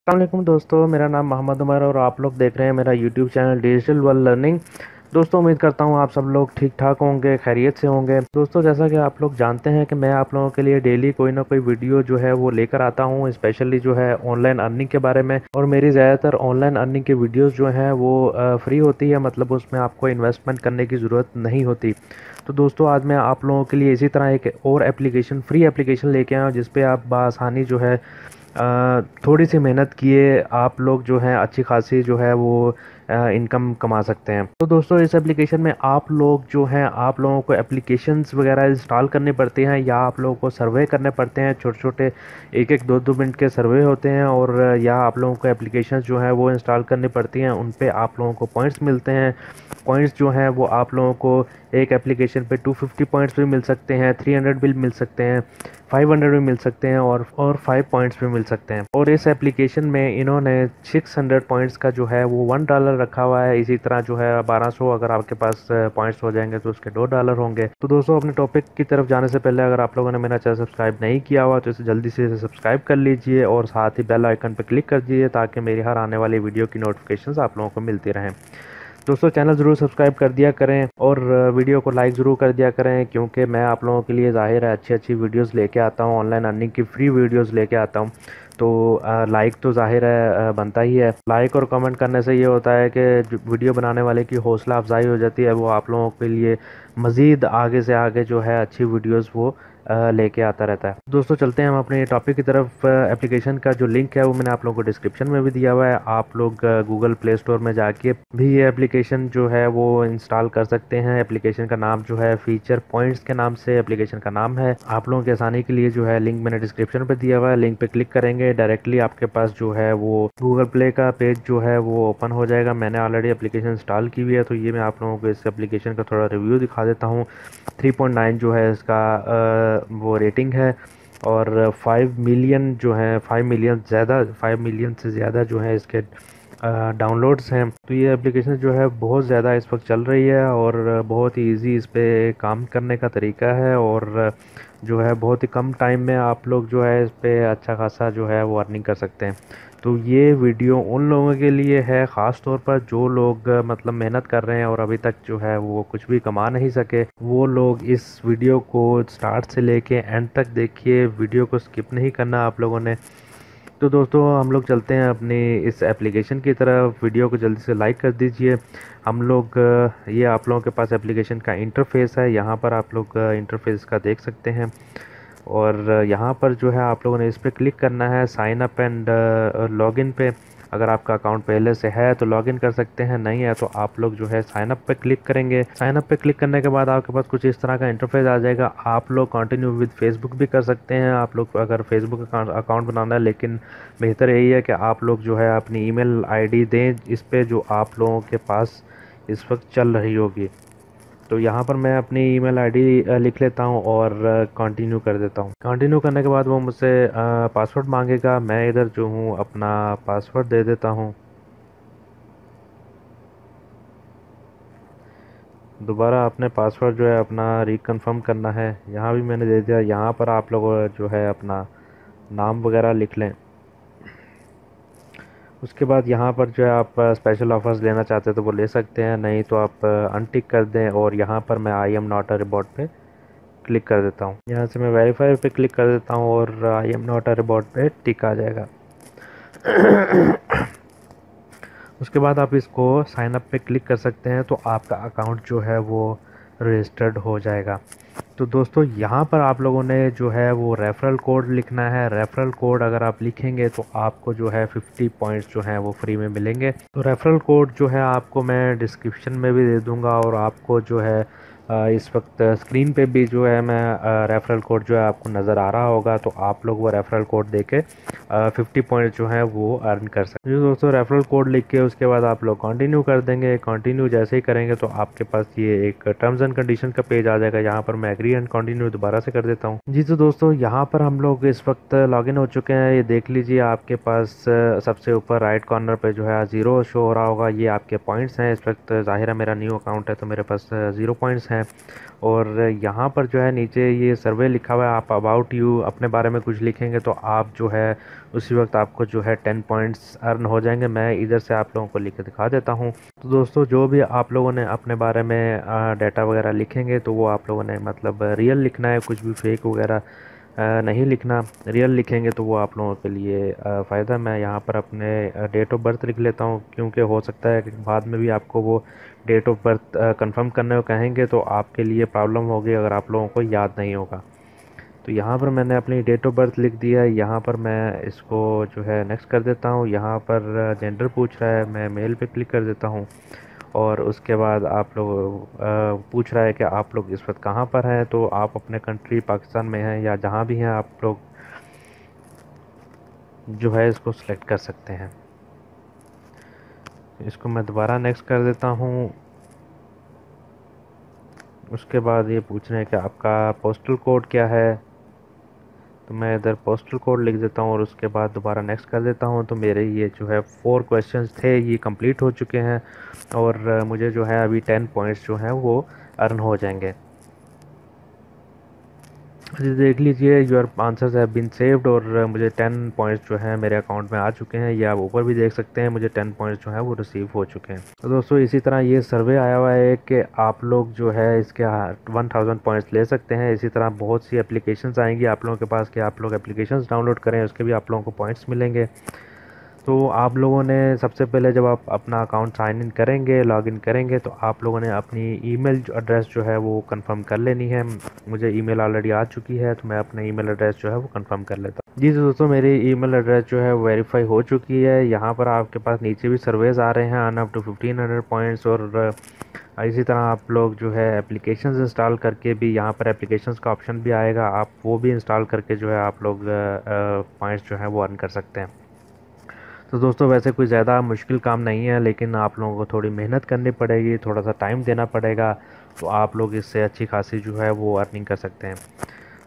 अस्सलामुअलैकुम दोस्तों, मेरा नाम मोहम्मद उमर और आप लोग देख रहे हैं मेरा YouTube channel digital world learning. दोस्तों, उम्मीद करता हूँ आप सब लोग ठीक ठाक होंगे, खैरियत से होंगे। दोस्तों, जैसा कि आप लोग जानते हैं कि मैं आप लोगों के लिए डेली कोई ना कोई वीडियो जो है वो लेकर आता हूँ, स्पेशली जो है ऑनलाइन अर्निंग के बारे में। और मेरी ज़्यादातर ऑनलाइन अर्निंग की वीडियोज़ जो हैं वो फ्री होती है, मतलब उसमें आपको इन्वेस्टमेंट करने की ज़रूरत नहीं होती। तो दोस्तों, आज मैं आप लोगों के लिए इसी तरह एक और एप्लीकेशन, फ्री एप्लीकेशन लेके आया हूँ जिस पे आप बआसानी जो है थोड़ी सी मेहनत किए आप लोग जो है अच्छी खासी जो है वो इनकम कमा सकते हैं। तो दोस्तों, इस एप्लीकेशन में आप लोग जो हैं, आप लोगों को एप्लीकेशंस वगैरह इंस्टॉल करनी पड़ती हैं या आप लोगों को सर्वे करने पड़ते हैं। छोटे छोटे 1-1 2-2 मिनट के सर्वे होते हैं और या आप लोगों को एप्लीकेशंस जो है वो इंस्टॉल करनी पड़ती हैं। उन पे आप लोगों को पॉइंट्स मिलते हैं। पॉइंट्स जो हैं वो आप लोगों को एक एप्लीकेशन पे 250 पॉइंट्स भी मिल सकते हैं, 300 भी मिल सकते हैं, 500 भी मिल सकते हैं और 5 पॉइंट्स भी मिल सकते हैं। और इस एप्लीकेशन में इन्होंने 600 पॉइंट्स का जो है वो $1 रखा हुआ है। इसी तरह जो है 1200 अगर आपके पास पॉइंट्स हो जाएंगे तो उसके $2 होंगे। तो दोस्तों, अपने टॉपिक की तरफ जाने से पहले अगर आप लोगों ने मेरा चैनल सब्सक्राइब नहीं किया हुआ तो इसे जल्दी से इसे सब्सक्राइब कर लीजिए और साथ ही बेल आइकन पर क्लिक कर दीजिए ताकि मेरी हर आने वाली वीडियो की नोटिफिकेशंस आप लोगों को मिलती रहें। दोस्तों, चैनल ज़रूर सब्सक्राइब कर दिया करें और वीडियो को लाइक ज़रूर कर दिया करें, क्योंकि मैं आप लोगों के लिए ज़ाहिर है अच्छी अच्छी वीडियोस लेके आता हूँ, ऑनलाइन अर्निंग की फ्री वीडियोस लेके आता हूँ। तो लाइक तो ज़ाहिर है बनता ही है। लाइक और कमेंट करने से ये होता है कि जो वीडियो बनाने वाले की हौसला अफजाई हो जाती है, वो आप लोगों के लिए मज़ीद आगे से आगे जो है अच्छी वीडियोज़ वो लेके आता रहता है। दोस्तों, चलते हैं हम अपने टॉपिक की तरफ। एप्लीकेशन का जो लिंक है वो मैंने आप लोगों को डिस्क्रिप्शन में भी दिया हुआ है। आप लोग गूगल प्ले स्टोर में जाके भी ये एप्लीकेशन जो है वो इंस्टॉल कर सकते हैं। एप्लीकेशन का नाम जो है फीचर पॉइंट्स के नाम से एप्लीकेशन का नाम है। आप लोगों की आसानी के लिए जो है लिंक मैंने डिस्क्रिप्शन पे दिया हुआ है। लिंक पे क्लिक करेंगे, डायरेक्टली आपके पास जो है वो गूगल प्ले का पेज जो है वो ओपन हो जाएगा। मैंने ऑलरेडी एप्लीकेशन इंस्टॉल की हुई है, तो ये मैं आप लोगों को इस एप्लीकेशन का थोड़ा रिव्यू दिखा देता हूँ। 3.9 जो है इसका वो रेटिंग है और 5 मिलियन जो है 5 मिलियन से ज़्यादा जो है इसके डाउनलोड्स हैं। तो ये एप्लीकेशन जो है बहुत ज़्यादा इस वक्त चल रही है और बहुत ही इजी इस पे काम करने का तरीका है और जो है बहुत ही कम टाइम में आप लोग जो है इस पे अच्छा खासा जो है वो अर्निंग कर सकते हैं। तो ये वीडियो उन लोगों के लिए है, ख़ास तौर पर जो लोग मतलब मेहनत कर रहे हैं और अभी तक जो है वो कुछ भी कमा नहीं सके। वो लोग इस वीडियो को स्टार्ट से लेके एंड तक देखिए, वीडियो को स्किप नहीं करना आप लोगों ने। तो दोस्तों, हम लोग चलते हैं अपनी इस एप्लीकेशन की तरफ। वीडियो को जल्दी से लाइक कर दीजिए। हम लोग ये आप लोगों के पास एप्लीकेशन का इंटरफेस है, यहाँ पर आप लोग इंटरफेस का देख सकते हैं। और यहाँ पर जो है आप लोगों ने इस पर क्लिक करना है, साइन अप एंड लॉगिन पे। अगर आपका अकाउंट पहले से है तो लॉगिन कर सकते हैं, नहीं है तो आप लोग जो है साइन अप पे क्लिक करेंगे। साइन अप पे क्लिक करने के बाद आपके पास कुछ इस तरह का इंटरफेस आ जाएगा। आप लोग कंटिन्यू विद फेसबुक भी कर सकते हैं, आप लोग अगर फेसबुक अकाउंट बनाना है, लेकिन बेहतर यही है कि आप लोग जो है अपनी ईमेल आईडी दें इस पे जो आप लोगों के पास इस वक्त चल रही होगी। तो यहाँ पर मैं अपनी ईमेल आईडी लिख लेता हूँ और कंटिन्यू कर देता हूँ। कंटिन्यू करने के बाद वो मुझसे पासवर्ड मांगेगा। मैं इधर जो हूँ अपना पासवर्ड दे देता हूँ। दोबारा अपने पासवर्ड जो है अपना रिकन्फर्म करना है, यहाँ भी मैंने दे दिया। यहाँ पर आप लोग जो है अपना नाम वगैरह लिख लें। उसके बाद यहाँ पर जो है आप स्पेशल ऑफर्स लेना चाहते हैं तो वो ले सकते हैं, नहीं तो आप अनटिक कर दें। और यहाँ पर मैं I am not a robot पे क्लिक कर देता हूँ। यहाँ से मैं वेरीफाई पे क्लिक कर देता हूँ और I am not a robot पे टिक आ जाएगा। उसके बाद आप इसको साइन अप पे क्लिक कर सकते हैं, तो आपका अकाउंट जो है वो रजिस्टर्ड हो जाएगा। तो दोस्तों, यहाँ पर आप लोगों ने जो है वो रेफरल कोड लिखना है। रेफरल कोड अगर आप लिखेंगे तो आपको जो है 50 पॉइंट्स जो हैं वो फ्री में मिलेंगे। तो रेफरल कोड जो है आपको मैं डिस्क्रिप्शन में भी दे दूँगा और आपको जो है इस वक्त स्क्रीन पे भी जो है मैं रेफरल कोड जो है आपको नज़र आ रहा होगा, तो आप लोग वो रेफरल कोड देके 50 पॉइंट जो है वो अर्न कर सकते हैं। दोस्तों, रेफरल कोड लिख के उसके बाद आप लोग कंटिन्यू कर देंगे। कंटिन्यू जैसे ही करेंगे तो आपके पास ये एक टर्म्स एंड कंडीशन का पेज आ जाएगा। यहाँ पर मैं एग्री एंड कंटिन्यू दोबारा से कर देता हूँ। जी, तो दोस्तों, यहाँ पर हम लोग इस वक्त लॉगिन हो चुके हैं। ये देख लीजिए, आपके पास सबसे ऊपर राइट कॉर्नर पे जो है 0 शो हो रहा होगा, ये आपके पॉइंट्स हैं। इस वक्त ज़ाहिर है मेरा न्यू अकाउंट है तो मेरे पास 0 पॉइंट्स हैं। है। और यहाँ पर जो है नीचे ये सर्वे लिखा हुआ है, आप अबाउट यू अपने बारे में कुछ लिखेंगे तो आप जो है उसी वक्त आपको जो है 10 पॉइंट्स अर्न हो जाएंगे। मैं इधर से आप लोगों को लिख के दिखा देता हूँ। तो दोस्तों जो भी आप लोगों ने अपने बारे में डाटा वगैरह लिखेंगे तो वो आप लोगों ने मतलब रियल लिखना है, कुछ भी फेक वगैरह नहीं लिखना। रियल लिखेंगे तो वो आप लोगों के लिए फ़ायदा। मैं यहाँ पर अपने डेट ऑफ बर्थ लिख लेता हूँ, क्योंकि हो सकता है कि बाद में भी आपको वो डेट ऑफ बर्थ कंफर्म करने को कहेंगे तो आपके लिए प्रॉब्लम होगी अगर आप लोगों को याद नहीं होगा। तो यहाँ पर मैंने अपनी डेट ऑफ बर्थ लिख दिया है। यहाँ पर मैं इसको जो है नेक्स्ट कर देता हूँ। यहाँ पर जेंडर पूछ रहा है, मैं मेल पे क्लिक कर देता हूँ। और उसके बाद आप लोग पूछ रहा है कि आप लोग इस वक्त कहाँ पर हैं, तो आप अपने कंट्री पाकिस्तान में हैं या जहाँ भी हैं आप लोग जो है इसको सिलेक्ट कर सकते हैं। इसको मैं दोबारा नेक्स्ट कर देता हूँ। उसके बाद ये पूछ रहे हैं कि आपका पोस्टल कोड क्या है, तो मैं इधर पोस्टल कोड लिख देता हूँ और उसके बाद दोबारा नेक्स्ट कर देता हूँ। तो मेरे ये जो है 4 क्वेश्चंस थे ये कंप्लीट हो चुके हैं और मुझे जो है अभी 10 पॉइंट्स जो हैं वो अर्न हो जाएंगे। जी देख लीजिए, your answers have been saved और मुझे 10 पॉइंट्स जो हैं मेरे अकाउंट में आ चुके हैं। ये आप ऊपर भी देख सकते हैं, मुझे 10 पॉइंट्स जो हैं वो रिसीव हो चुके हैं। तो दोस्तों इसी तरह ये सर्वे आया हुआ है कि आप लोग जो है इसके 1000 पॉइंट्स ले सकते हैं। इसी तरह बहुत सी एप्लीकेशंस आएंगी आप लोगों के पास कि आप लोग एप्लीकेशंस डाउनलोड करें, उसके भी आप लोगों को पॉइंट्स मिलेंगे। तो आप लोगों ने सबसे पहले जब आप अपना अकाउंट साइन इन करेंगे, लॉगिन करेंगे, तो आप लोगों ने अपनी ईमेल एड्रेस जो है वो कंफर्म कर लेनी है। मुझे ईमेल ऑलरेडी आ चुकी है तो मैं अपना ईमेल एड्रेस जो है वो कंफर्म कर लेता हूँ। जी दोस्तों मेरी ईमेल एड्रेस जो है वेरीफाई हो चुकी है। यहाँ पर आपके पास नीचे भी सर्वेज आ रहे हैं, अन अप टू 1500 पॉइंट्स। और इसी तरह आप लोग जो है एप्लीकेशंस इंस्टॉल करके भी, यहाँ पर एप्लीकेशंस का ऑप्शन भी आएगा, आप वो भी इंस्टॉल करके जो है आप लोग पॉइंट्स जो है वो अर्न कर सकते हैं। तो दोस्तों वैसे कोई ज़्यादा मुश्किल काम नहीं है, लेकिन आप लोगों को थोड़ी मेहनत करनी पड़ेगी, थोड़ा सा टाइम देना पड़ेगा, तो आप लोग इससे अच्छी खासी जो है वो अर्निंग कर सकते हैं।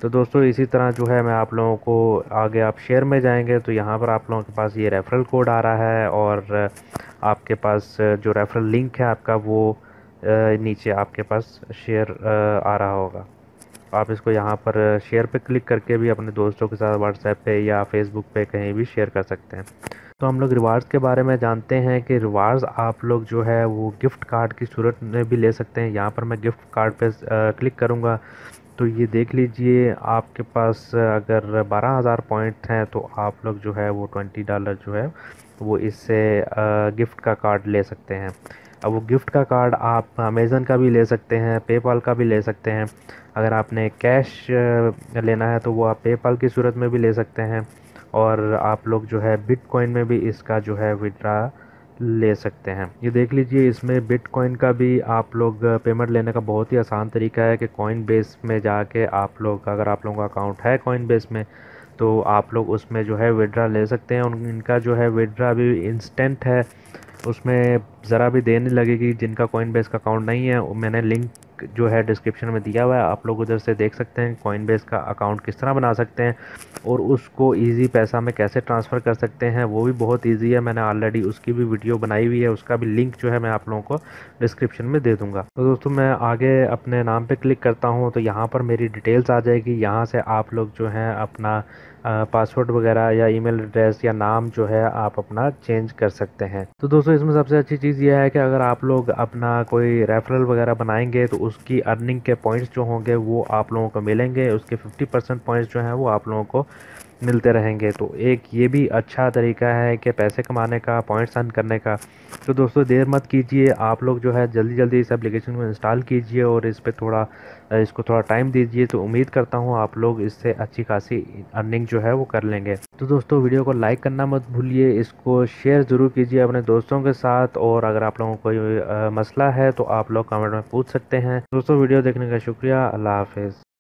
तो दोस्तों इसी तरह जो है मैं आप लोगों को आगे आप शेयर में जाएंगे तो यहाँ पर आप लोगों के पास ये रेफरल कोड आ रहा है और आपके पास जो रेफरल लिंक है आपका वो नीचे आपके पास शेयर आ रहा होगा। आप इसको यहाँ पर शेयर पे क्लिक करके भी अपने दोस्तों के साथ व्हाट्सएप पे या फेसबुक पे कहीं भी शेयर कर सकते हैं। तो हम लोग रिवार्ड्स के बारे में जानते हैं कि रिवार्ड्स आप लोग जो है वो गिफ्ट कार्ड की सूरत में भी ले सकते हैं। यहाँ पर मैं गिफ्ट कार्ड पे क्लिक करूँगा तो ये देख लीजिए आपके पास अगर 12,000 पॉइंट हैं तो आप लोग जो है वो $20 जो है वो इससे गिफ्ट का कार्ड ले सकते हैं। अब वो गिफ्ट का कार्ड आप अमेज़न का भी ले सकते हैं, पेपाल का भी ले सकते हैं। अगर आपने कैश लेना है तो वो आप पेपाल की सूरत में भी ले सकते हैं और आप लोग जो है बिटकॉइन में भी इसका जो है विड्रा ले सकते हैं। ये देख लीजिए इसमें बिटकॉइन का भी आप लोग पेमेंट लेने का बहुत ही आसान तरीका है कि कॉइन बेस में जाके आप लोग, अगर आप लोगों का अकाउंट है कॉइन बेस में, तो आप लोग उसमें जो है विड्रा ले सकते हैं। इनका जो है विड्रा भी इंस्टेंट है, उसमें ज़रा भी देर नहीं लगेगी। जिनका कॉइन बेस का अकाउंट नहीं है, मैंने लिंक जो है डिस्क्रिप्शन में दिया हुआ है, आप लोग उधर से देख सकते हैं कॉइन बेस का अकाउंट किस तरह बना सकते हैं और उसको इजी पैसा में कैसे ट्रांसफ़र कर सकते हैं, वो भी बहुत इजी है। मैंने ऑलरेडी उसकी भी वीडियो बनाई हुई है, उसका भी लिंक जो है मैं आप लोगों को डिस्क्रिप्शन में दे दूँगा। तो दोस्तों मैं आगे अपने नाम पर क्लिक करता हूँ तो यहाँ पर मेरी डिटेल्स आ जाएगी। यहाँ से आप लोग जो हैं अपना पासवर्ड वगैरह या ईमेल एड्रेस या नाम जो है आप अपना चेंज कर सकते हैं। तो दोस्तों इसमें सबसे अच्छी चीज़ यह है कि अगर आप लोग अपना कोई रेफरल वगैरह बनाएंगे तो उसकी अर्निंग के पॉइंट्स जो होंगे वो आप लोगों को मिलेंगे, उसके 50% पॉइंट्स जो हैं वो आप लोगों को मिलते रहेंगे। तो एक ये भी अच्छा तरीका है कि पैसे कमाने का, पॉइंट्स अर्न करने का। तो दोस्तों देर मत कीजिए, आप लोग जो है जल्दी जल्दी इस एप्लीकेशन को इंस्टॉल कीजिए और इसको थोड़ा टाइम दीजिए। तो उम्मीद करता हूँ आप लोग इससे अच्छी खासी अर्निंग जो है वो कर लेंगे। तो दोस्तों वीडियो को लाइक करना मत भूलिए, इसको शेयर ज़रूर कीजिए अपने दोस्तों के साथ और अगर आप लोगों को कोई मसला है तो आप लोग कमेंट में पूछ सकते हैं। दोस्तों वीडियो देखने का शुक्रिया, अल्लाह हाफिज़।